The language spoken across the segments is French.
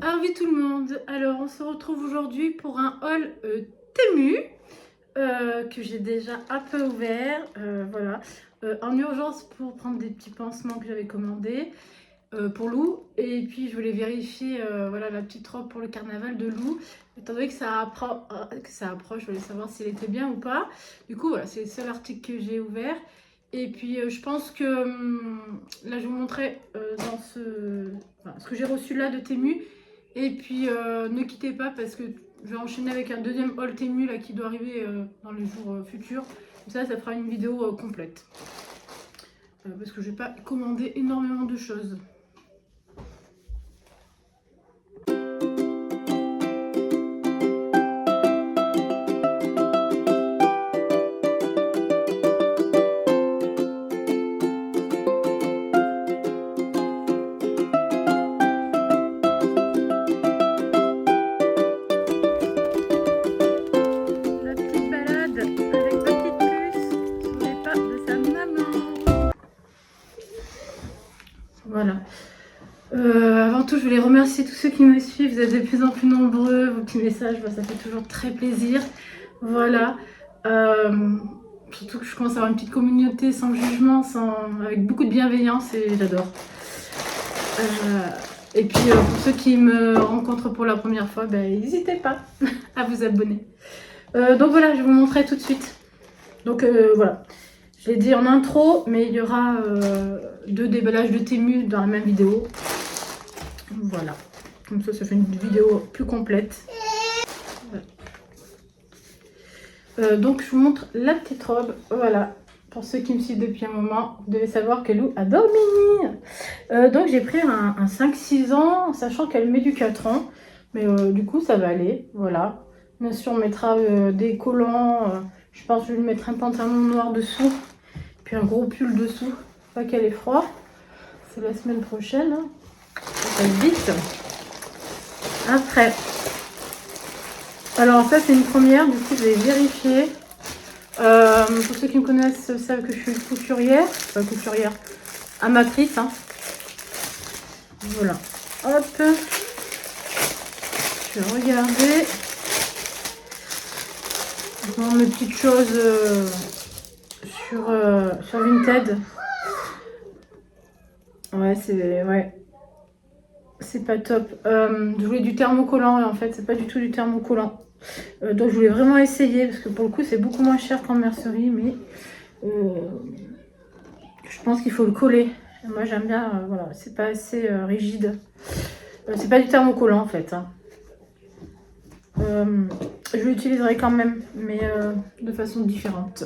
Ah oui tout le monde, alors on se retrouve aujourd'hui pour un haul Temu que j'ai déjà un peu ouvert, voilà, en urgence pour prendre des petits pansements que j'avais commandés pour Lou, et puis je voulais vérifier voilà, la petite robe pour le carnaval de Lou, étant donné que ça approche, je voulais savoir si elle était bien ou pas. Du coup voilà, c'est le seul article que j'ai ouvert. Et puis je pense que là je vais vous montrer ce que j'ai reçu là de Temu. Et puis ne quittez pas parce que je vais enchaîner avec un deuxième haul Temu là, qui doit arriver dans les jours futurs. Comme ça fera une vidéo complète. Parce que je vais pas commander énormément de choses. La petite balade avec ma petite puce sur les pas de sa maman. Voilà. Avant tout, je voulais remercier tous ceux qui me suivent. Vous êtes de plus en plus nombreux. Vos petits messages, ça fait toujours très plaisir. Voilà. Surtout que je commence à avoir une petite communauté sans jugement, avec beaucoup de bienveillance et j'adore. Et puis pour ceux qui me rencontrent pour la première fois, n'hésitez pas à vous abonner. Donc voilà, je vais vous montrer tout de suite. Donc voilà. Je l'ai dit en intro, mais il y aura 2 déballages de Temu dans la même vidéo. Voilà. Comme ça fait une vidéo plus complète. Voilà. Donc je vous montre la petite robe. Voilà. Pour ceux qui me suivent depuis un moment, vous devez savoir que Lou a dormi. Donc j'ai pris un 5-6 ans, sachant qu'elle met du 4 ans. Mais du coup ça va aller. Voilà. Bien sûr on mettra des collants. Je pense que je vais lui mettre un pantalon noir dessous. Puis un gros pull dessous, pas qu'elle ait froid. C'est la semaine prochaine. Hein. Ça passe vite. Après. Alors ça c'est une première, du coup je vais vérifier. Pour ceux qui me connaissent savent que je suis couturière. Enfin couturière, amatrice. Hein. Voilà. Hop. Je vais regarder. Je vais mes petites choses sur Vinted. Ouais, c'est pas top. Je voulais du thermocollant et en fait, c'est pas du tout du thermocollant. Donc, je voulais vraiment essayer parce que pour le coup, c'est beaucoup moins cher qu'en mercerie, mais je pense qu'il faut le coller. Moi, j'aime bien, voilà, c'est pas assez rigide. C'est pas du thermocollant en fait. Hein. Je l'utiliserai quand même, mais de façon différente.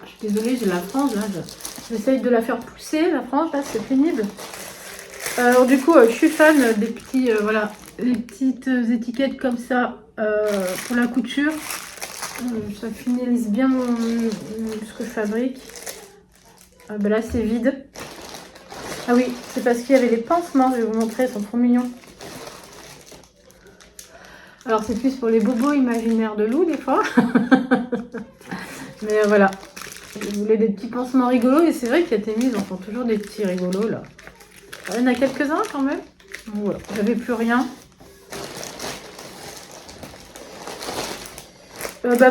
Je suis désolée, j'ai la frange là. J'essaye de la faire pousser, la frange là, c'est pénible. Alors du coup, je suis fan des petits, voilà, les petites étiquettes comme ça pour la couture. Ça finalise bien ce que je fabrique. Là, c'est vide. Ah oui, c'est parce qu'il y avait les pansements, je vais vous montrer, ils sont trop mignons. Alors c'est plus pour les bobos imaginaires de Lou des fois. Mais voilà, je voulais des petits pansements rigolos et c'est vrai qu'il y a Temu, ils en font toujours des petits rigolos là. Il y en a quelques-uns quand même. Voilà, j'avais plus rien.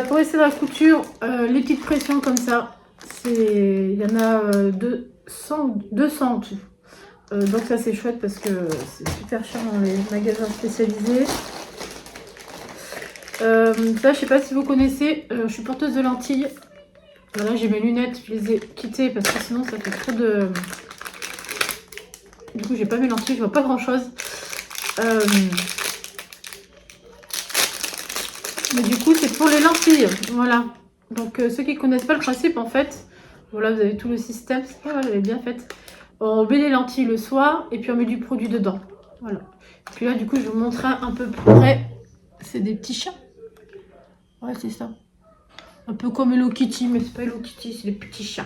Pour essayer la couture, les petites pressions comme ça, il y en a 200 en tout. Donc ça c'est chouette parce que c'est super cher dans les magasins spécialisés. Ça je sais pas si vous connaissez, je suis porteuse de lentilles. Voilà, j'ai mes lunettes, je les ai quittées parce que sinon ça fait trop de... Du coup j'ai pas mes lentilles, je vois pas grand chose. Mais du coup c'est pour les lentilles, voilà. Donc ceux qui connaissent pas le principe en fait, voilà vous avez tout le système, j'avais bien fait. On met les lentilles le soir et puis on met du produit dedans, voilà. Et puis là du coup je vous montrerai un peu plus près, c'est des petits chats. Ouais c'est ça. Un peu comme Hello Kitty, mais c'est pas Hello Kitty, c'est des petits chats.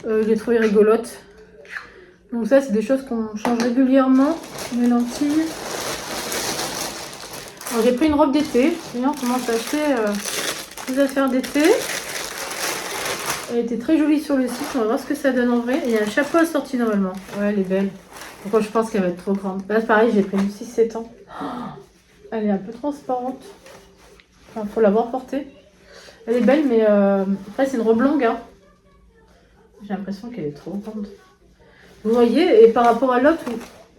Je les trouve rigolotes. Donc ça c'est des choses qu'on change régulièrement, les lentilles. Alors j'ai pris une robe d'été, on commence à acheter des affaires d'été. Elle était très jolie sur le site, on va voir ce que ça donne en vrai. Et il y a un chapeau assorti normalement. Ouais, elle est belle. Pourquoi je pense qu'elle va être trop grande. Là, pareil, j'ai pris du 6-7 ans. Elle est un peu transparente. Enfin, faut l'avoir portée. Elle est belle, mais après, c'est une robe longue. Hein. J'ai l'impression qu'elle est trop grande. Vous voyez, et par rapport à l'autre,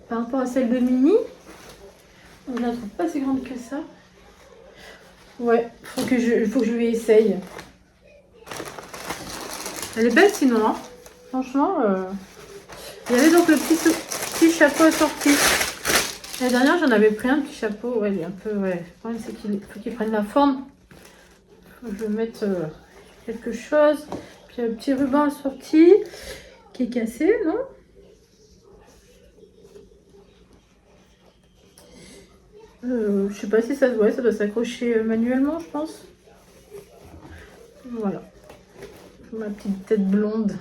par rapport à celle de Mini, on ne la trouve pas si grande que ça. Ouais, faut que je lui essaye. Elle est belle sinon, hein. Franchement. Il y avait donc le petit chapeau assorti. L'année dernière, j'en avais pris un petit chapeau. Ouais, il est un peu. Ouais. Le problème, c'est qu'il faut qu'il prenne la forme. Faut que je mette quelque chose. Puis il y a le petit ruban assorti qui est cassé, non? Je sais pas si ça, ouais, ça doit s'accrocher manuellement, je pense. Voilà. Ma petite tête blonde.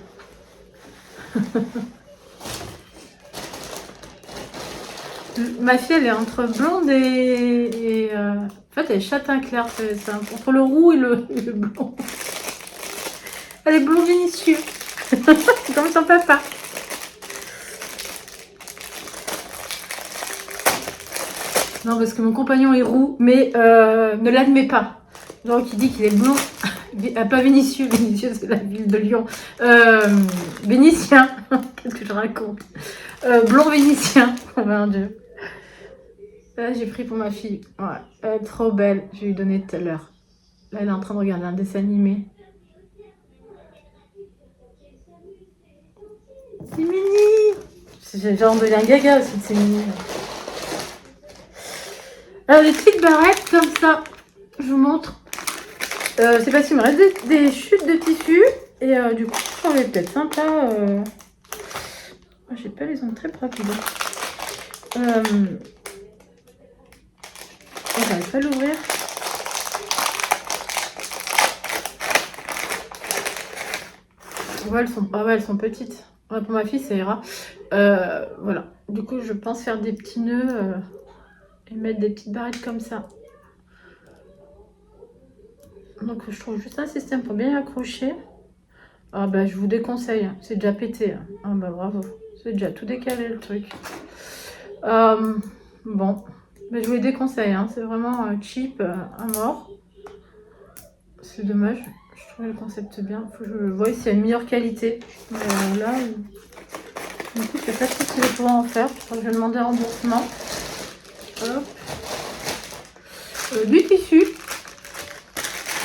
Ma fille, elle est entre blonde en fait, elle est châtain clair. C'est entre le roux et le blond. Elle est blonde Vinicius. Comme son papa. Non, parce que mon compagnon est roux, mais ne l'admet pas. Genre, qui dit qu'il est blond. Pas Vinicius, Vinicius, c'est la ville de Lyon. Vénitien. Qu'est-ce que je raconte? Blond vénitien. Oh mon Dieu. Là, j'ai pris pour ma fille. Ouais. Elle est trop belle. Je vais lui donner tout à l'heure. Là, elle est en train de regarder un dessin animé. C'est mini. J'ai genre de un gaga aussi de ces mini. Alors, des petites barrettes comme ça. Je vous montre. C'est parce qu'il me reste des chutes de tissu. Et du coup, je trouvais peut-être sympa. J'ai pas les ongles très rapides. J'arrive pas à l'ouvrir. Ouais, elles sont petites. Ouais, pour ma fille, ça ira. Voilà. Du coup, je pense faire des petits nœuds et mettre des petites barrettes comme ça. Donc, je trouve juste un système pour bien accrocher. Ah bah, je vous déconseille. Hein. C'est déjà pété. Hein. Ah bah, bravo. C'est déjà tout décalé, le truc. Bon. Mais je vous les déconseille. Hein. C'est vraiment cheap à mort. C'est dommage. Je trouvais le concept bien. Faut que je vois s'il y a une meilleure qualité. Mais là, du coup, je sais pas trop ce que je vais pouvoir en faire. Je crois que je vais demander un remboursement. Hop. Du tissu.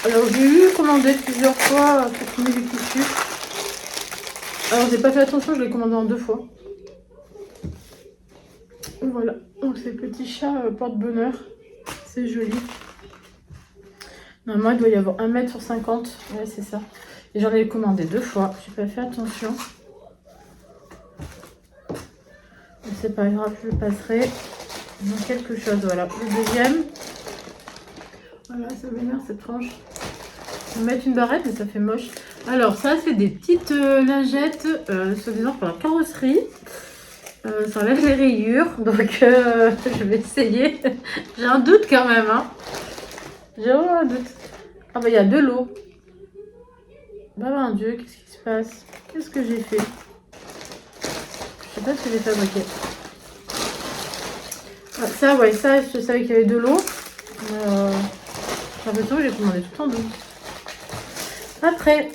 Alors, j'ai eu commandé plusieurs fois pour trouver du tissu. Alors, j'ai pas fait attention, je l'ai commandé en 2 fois. Voilà. Donc, ces petits chats porte-bonheur. C'est joli. Normalement, il doit y avoir 1 m sur 50. Ouais, c'est ça. Et j'en ai commandé 2 fois. J'ai pas fait attention. C'est pas grave, je le passerai dans quelque chose. Voilà, le deuxième. Voilà, ça vénère cette tranche. On va mettre une barrette, mais ça fait moche. Alors, ça, c'est des petites lingettes, soi-disant pour la carrosserie. Ça enlève les rayures, donc je vais essayer. J'ai un doute quand même. Hein. J'ai vraiment un doute. Ah, bah, il y a de l'eau. Bah, mon Dieu, qu'est-ce qui se passe? Qu'est-ce que j'ai fait? Je sais pas ce que j'ai fabriqué. Ah, ça, ouais, ça, je savais qu'il y avait de l'eau. J'ai l'impression que j'ai commandé tout en douce. Après,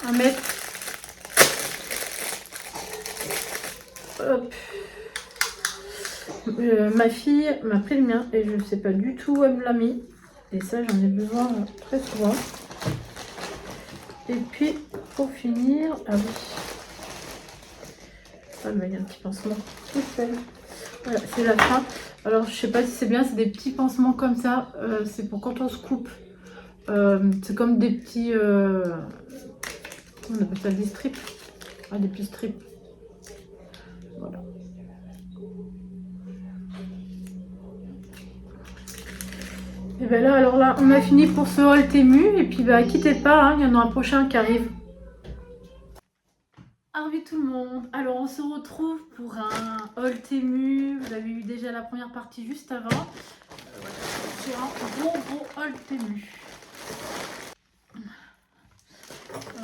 un mètre. Hop. Ma fille m'a pris le mien et je ne sais pas du tout où elle me l'a mis. Et ça, j'en ai besoin très souvent. Et puis, pour finir, ah oui. Ah, mais il y a un petit pansement. Voilà, c'est la fin. Alors, je sais pas si c'est bien, c'est des petits pansements comme ça. C'est pour quand on se coupe. C'est comme des petits... on appelle ça des strips. Ah, des petits strips. Voilà. Et bien là, alors là, on a fini pour ce haul Temu. Et puis, bah, quittez pas, hein, il y en a un prochain qui arrive. Salut tout le monde. Alors, on se retrouve pour un haul Temu. Vous avez eu déjà la première partie juste avant. C'est un gros haul Temu.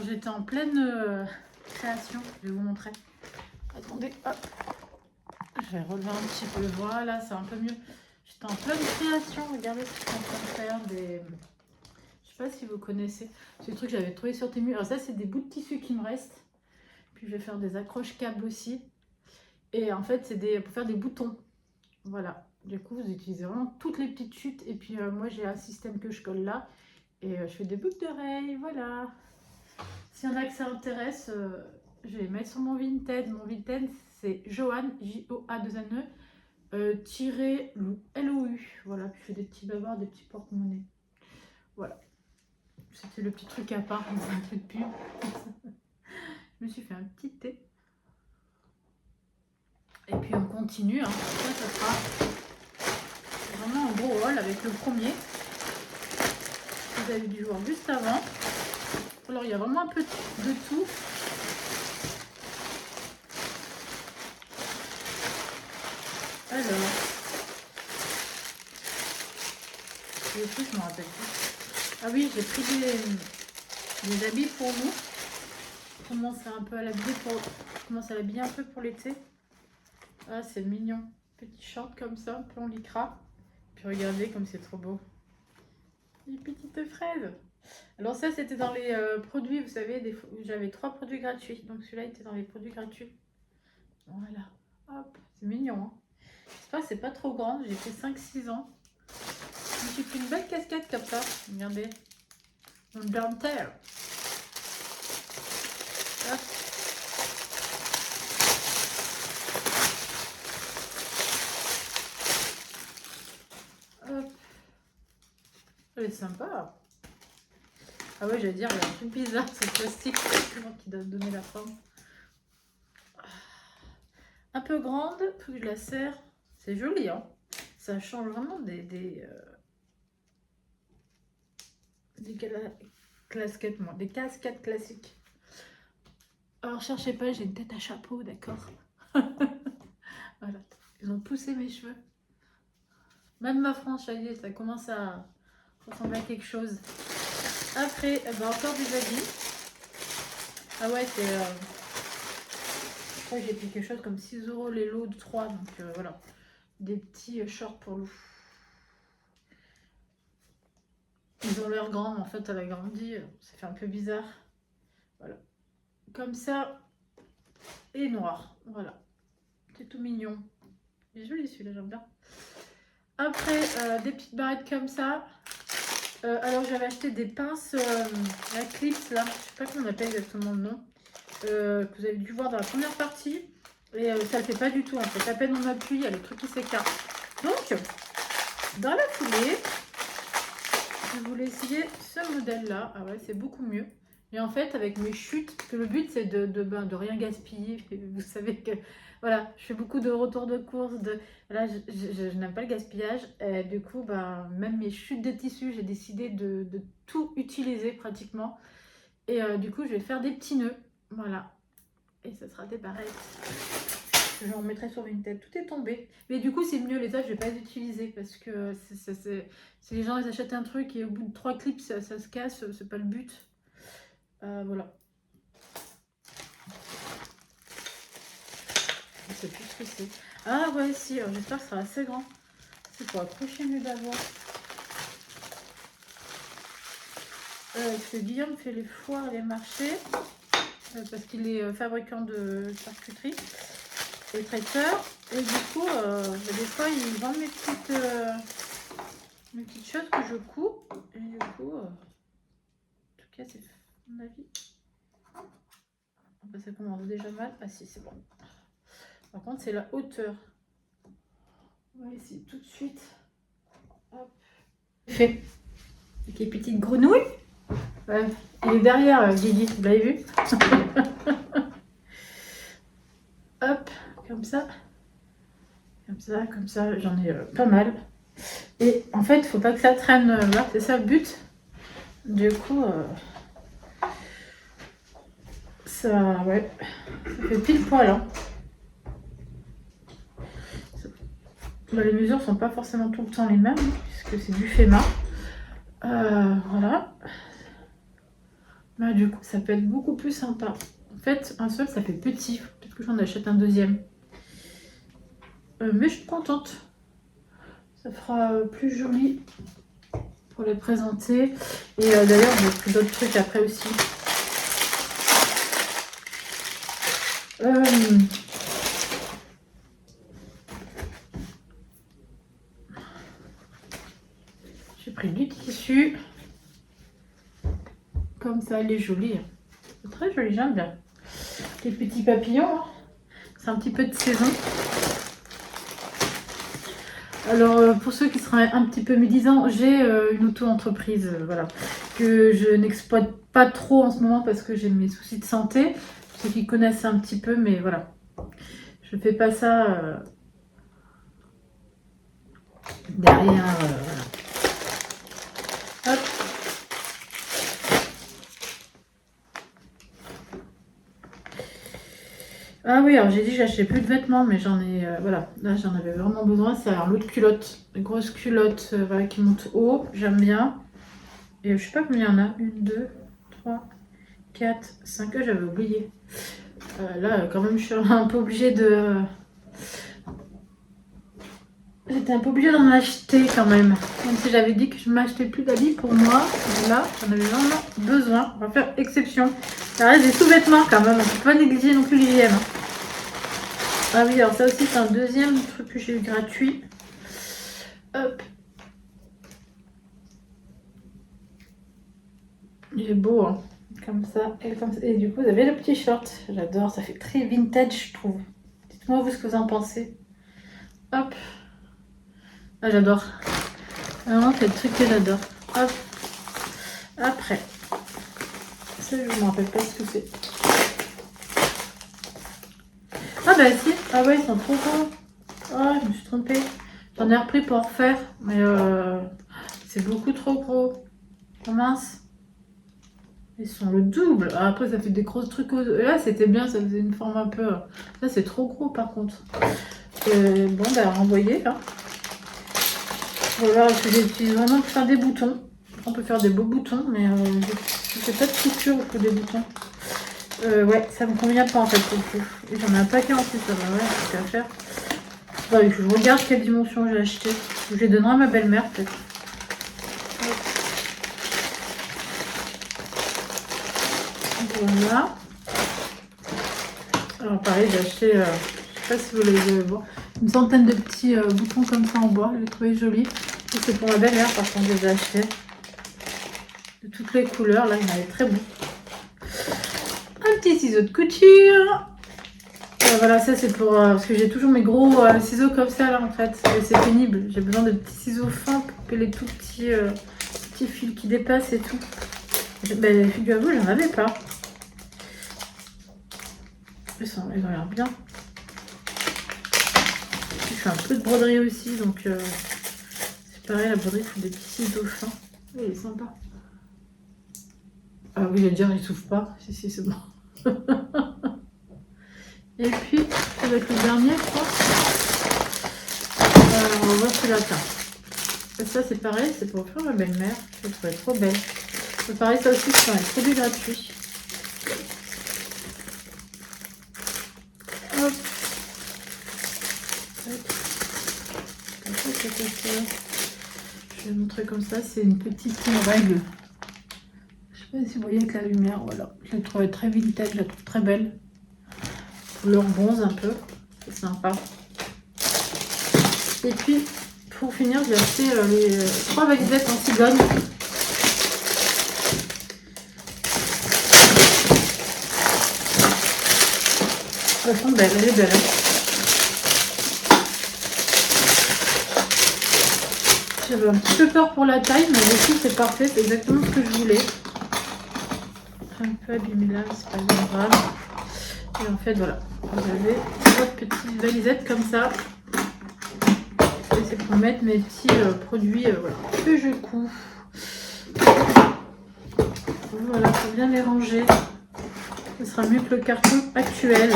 J'étais en pleine création. Je vais vous montrer. Attendez, hop. Je vais relever un petit peu. Voilà, c'est un peu mieux. J'étais en pleine création. Regardez ce que je suis en train de faire. Je sais pas si vous connaissez. C'est des trucs que j'avais trouvé sur Temu. Alors ça, c'est des bouts de tissu qui me restent. Puis je vais faire des accroches câbles aussi. Et en fait, c'est pour faire des boutons. Voilà. Du coup, vous utilisez vraiment toutes les petites chutes. Et puis moi, j'ai un système que je colle là. Et je fais des boucles d'oreilles. Voilà. S'il y en a que ça intéresse, je vais les mettre sur mon Vinted. Mon Vinted, c'est Joanne, J-O-A-2-N-E, tiré L-O-U. Voilà, puis je fais des petits bavards, des petits porte-monnaies. Voilà. C'était le petit truc à part, c'est un peu de pub. Je me suis fait un petit thé. Et puis on continue. Hein. Ça sera vraiment un gros haul avec le premier. Vous avez dû voir juste avant. Alors il y a vraiment un peu de tout. Alors, les trucs, je me rappelle plus. Ah oui, j'ai pris des habits pour nous. Je commence un peu à l'habiller un peu pour l'été. Ah, c'est mignon. Petit short comme ça, un peu en lycra. Puis regardez comme c'est trop beau. Les petites fraises. Alors ça, c'était dans les produits, vous savez, j'avais 3 produits gratuits. Donc celui-là était dans les produits gratuits. Voilà. Hop, c'est mignon. Hein. J'espère que c'est pas trop grand. J'ai fait 5-6 ans. Je me suis pris une belle casquette comme ça. Regardez. Mon dentelle. Hop. Hop. Elle est sympa. Ah ouais, j'allais dire, il y a un truc bizarre, ce plastique qui doit donner la forme. Un peu grande, faut que je la serre. C'est joli, hein. Ça change vraiment des casquettes classiques. Alors, cherchez pas, j'ai une tête à chapeau, d'accord. Voilà, ils ont poussé mes cheveux. Même ma frange, ça y est, ça commence à ressembler à quelque chose. Après, encore des habits. Ah ouais, c'est... je crois que j'ai pris quelque chose comme 6 € les lots de 3. Donc voilà, des petits shorts pour loup. Ils ont l'air grands, mais en fait, elle a grandi. Ça fait un peu bizarre. Voilà. Comme ça. Et noir. Voilà. C'est tout mignon. Il est joli celui-là, j'aime bien. Après, des petites barrettes comme ça. Alors, j'avais acheté des pinces à clips, là. Je sais pas comment on appelle exactement le nom. Que vous avez dû voir dans la première partie. Et ça le fait pas du tout, en fait. À peine on appuie, il y a le truc qui s'écarte. Donc, dans la foulée, je voulais essayer ce modèle-là. Ah ouais, c'est beaucoup mieux. Et en fait, avec mes chutes, parce que le but, c'est de rien gaspiller. Vous savez que, voilà, je fais beaucoup de retours de course. Là, je n'aime pas le gaspillage. Et du coup, même mes chutes de tissu, j'ai décidé de tout utiliser pratiquement. Et du coup, je vais faire des petits nœuds. Voilà. Et ça sera des barrettes. Je remettrai sur Vinted. Tout est tombé. Mais du coup, c'est mieux. Les autres, je vais pas les utiliser parce que si les gens ils achètent un truc et au bout de 3 clips, ça se casse, c'est pas le but. Voilà. Je sais plus ce que c'est. Ah ouais, si. J'espère que ça sera assez grand. C'est pour accrocher mes bavoirs. Parce que Guillaume fait les foires et les marchés. Parce qu'il est fabricant de charcuterie et traiteur. Et du coup, des fois, il vend mes petites choses que je couds. Et du coup, en tout cas, c'est mon avis. Ça commence déjà mal. Ah si, c'est bon. Par contre, c'est la hauteur. On va essayer tout de suite. Hop. Fait. Avec les petites grenouilles. Ouais. Il est derrière, Guigui. Vous l'avez vu? Hop, comme ça. Comme ça, j'en ai pas mal. Et en fait, il faut pas que ça traîne là, c'est ça le but. Du coup, ça fait pile poil. Hein. Les mesures sont pas forcément tout le temps les mêmes, puisque c'est du FEMA. Voilà. Du coup, ça peut être beaucoup plus sympa. En fait, un seul, ça fait petit. Peut-être que j'en achète un deuxième. Mais je suis contente. Ça fera plus joli pour les présenter. Et d'ailleurs, j'ai pris d'autres trucs après aussi. J'ai pris du tissu. Comme ça, elle est jolie. C'est très joli, j'aime bien. Les petits papillons, hein. C'est un petit peu de saison. Alors, pour ceux qui seraient un petit peu médisants, j'ai une auto-entreprise, voilà, que je n'exploite pas trop en ce moment parce que j'ai mes soucis de santé. Ceux qui connaissent un petit peu, mais voilà. Je fais pas ça derrière, voilà. Hop. Ah oui, alors j'ai dit que j'achetais plus de vêtements, mais j'en ai, voilà, là j'en avais vraiment besoin. C'est alors l'autre culotte, une grosse culotte voilà, qui monte haut, j'aime bien. Et je sais pas combien il y en a, 1, 2, 3, 4, 5, j'avais oublié. Là quand même je suis un peu obligée de... J'étais un peu obligée d'en acheter quand même. Même si j'avais dit que je m'achetais plus d'habits pour moi. Là, j'en avais vraiment besoin. On va faire exception. Ça reste des sous-vêtements quand même. On ne peut pas négliger non plus l'hygiène. Ah oui, alors ça aussi, c'est un deuxième truc que j'ai eu gratuit. Hop. Il est beau, hein. Comme ça et comme ça. Et du coup, vous avez le petit short. J'adore. Ça fait très vintage, je trouve. Dites-moi vous ce que vous en pensez. Hop. Ah, j'adore. Vraiment, c'est le truc que j'adore. Hop. Après. Ça, je me rappelle pas ce que c'est. Ah bah si. Ah ouais, ils sont trop gros. Ah, je me suis trompée. J'en ai repris pour en refaire. Mais c'est beaucoup trop gros. Oh mince. Ils sont le double. Ah, après, ça fait des gros trucs. Là, c'était bien. Ça faisait une forme un peu... Là, c'est trop gros, par contre. Bon, bah, renvoyer, là. Voilà, parce que j'utilise vraiment pour faire des boutons. On peut faire des beaux boutons, mais je fais pas de couture pour des boutons. Ouais, ça me convient pas en fait pour le coup. Et j'en ai un paquet en plus, ça va, ouais, c'est à faire. Ouais, je regarde quelle dimension j'ai acheté. Je les donnerai à ma belle-mère peut-être. Voilà. Alors pareil, j'ai acheté, je sais pas si vous les voir, une centaine de petits boutons comme ça en bois. Je les trouvais jolis. Et c'est pour ma belle-mère, par contre, je les ai achetés. De toutes les couleurs, là, il y en avait très beau. Un petit ciseau de couture. Voilà, ça c'est pour... parce que j'ai toujours mes gros ciseaux comme ça, là, en fait. C'est pénible. J'ai besoin de petits ciseaux fins pour couper les tout petits, petits fils qui dépassent et tout. Ben, figurez-vous, j'en avais pas. Ils ont l'air bien. Je fais un peu de broderie aussi, donc... c'est pareil, la broderie, il faut des petits ciseaux fins. Oui, il est sympa. Ah oui, à dire, il souffle pas. Si, c'est bon. Et puis, ça va être le dernier, je crois. On va voir celui-là. Ça, c'est pareil, c'est pour offrir ma belle-mère. Je le trouvais trop belle. C'est pareil, ça aussi, c'est un produit gratuit. Hop. Je vais montrer comme ça. C'est une petite règle. Je sais pas si vous voyez avec la lumière. Voilà. Je la trouvais très vintage, je la trouve très belle. Couleur bronze un peu. C'est sympa. Et puis, pour finir, j'ai acheté les 3 valisettes en cigogne. Elles sont belles, elle est belle. J'avais un petit peu peur pour la taille, mais du coup c'est parfait, c'est exactement ce que je voulais. Un peu abîmé là, mais c'est pas grave. Et en fait voilà, vous avez votre petite valisette comme ça. Et c'est pour mettre mes petits produits voilà, que je couds. Voilà, pour bien les ranger. Ce sera mieux que le carton actuel.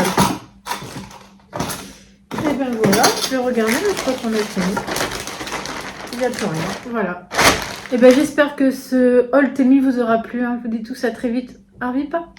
Et ben voilà, je vais regarder, mais je crois qu'on a fini. Il n'y a plus rien. Voilà. Et ben j'espère que ce haul Temu vous aura plu. Hein. Je vous dis tout ça très vite. Arrive pas.